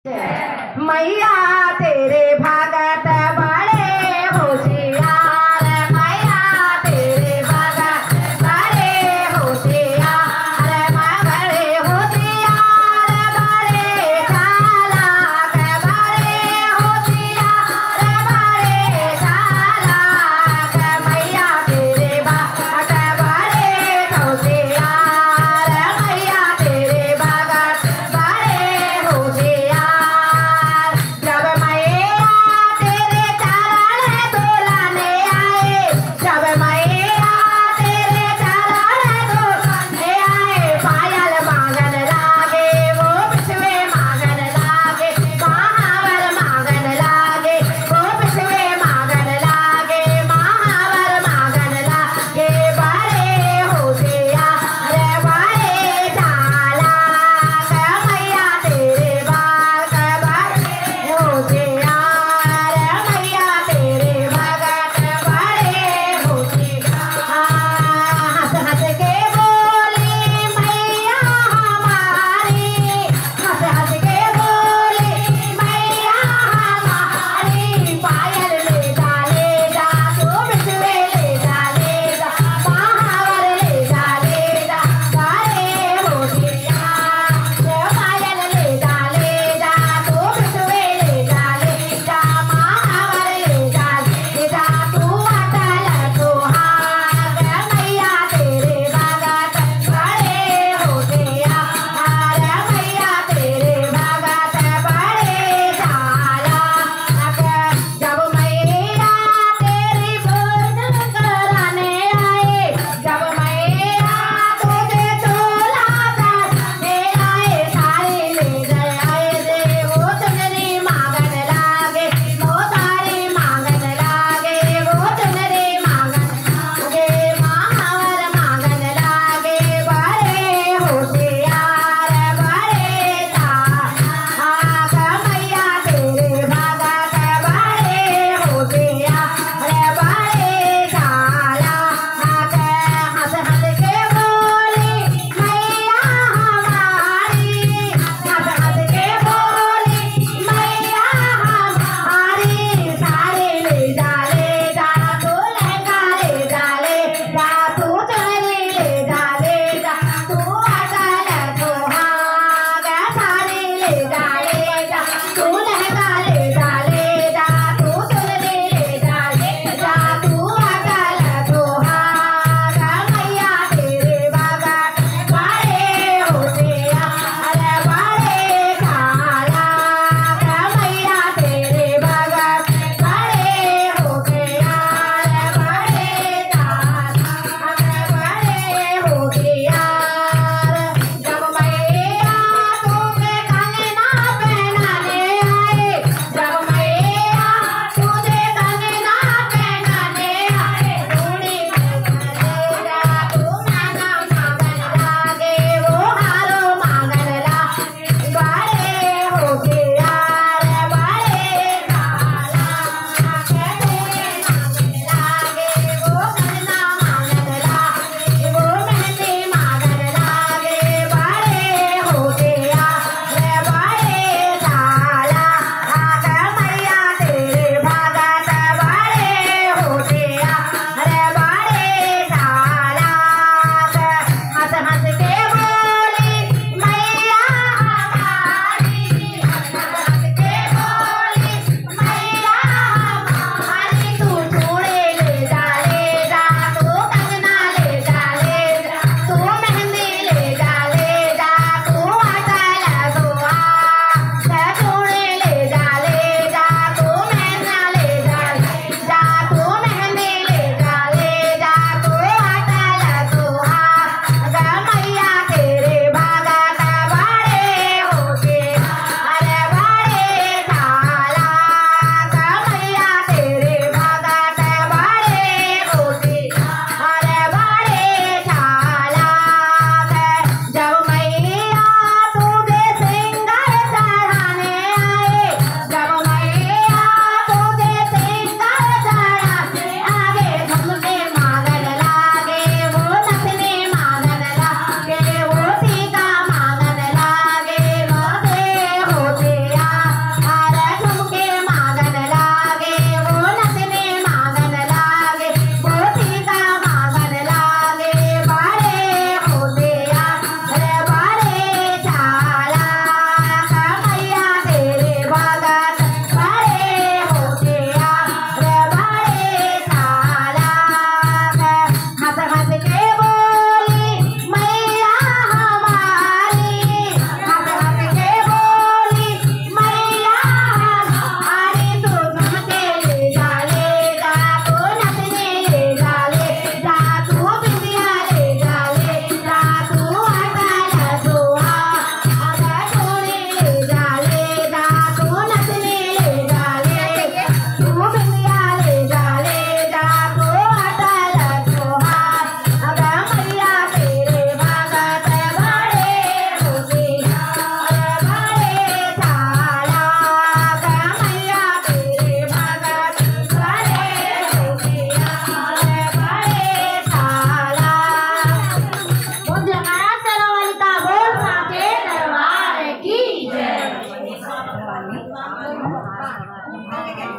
मैया तेरे भगत बड़े होशियार, मैया तेरे भगत बड़े होशियार, बड़े होशियार, बड़े चालाक, बड़े होशियार, बड़े चालाक, मैया तेरे भगत बड़े होशियार, मैया तेरे भगत बड़े होशियार। जब मैया तेरे चरण धुलाने आए, जब मैया तेरे चरण धुलाने आए, पायल मांगन लागे वो बिछवे मांगन लागे, महावर मांगन लागे वो बिछवे मांगन लागे, महावर मांगन लागे, बड़े होशियार, बड़े चालाक, मैया तेरे भगत बड़े होशियार, मैया तेरे भगत बड़े होशियार। हंस हंस के बोली मैया हमारी, हंस हंस के बोली मैया हमारी, पायल ले जा तू बिछवे ले जा, महावर ले जा बड़े होशियार, पायल ले जा तू बिछवे ले जा, महावर ले जा तू अटल सुहाग, मैया तेरे भगत बड़े होशियार, मैया तेरे भगत बड़े चालाक। जब मैया तेरी पूजन कराने आए, जब मैया तुझे चोला करने आए, सारे ले गए आए रे वो चुनरी मांगन लागे, वो सारी मांगन लागे, वो चुनरी मांगन लागे, महावर मांगन लागे, बड़े होशियार, बड़े चालाक, मैया तेरे भगत बड़े होशियार, बड़े चालाक। हंस हंस के बोली मैया हमारी, हंस हंस के बोली मैया हमारी, सारे ले जा तू लहंगा ले जा तू चुनरी ले जा तू अटल सुहाग, सारे ले जा तू लहंगा ले जा तू चुनरी ले जा तू अटल सुहाग, मैया तेरे भगत बड़े होशियार, बड़े चालाक, मैया तेरे भगत बड़े होशियार, बड़े चालाक, बड़े होशियार। जब मैया तुझे कंगना पहनाने आए,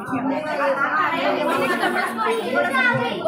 Thank you.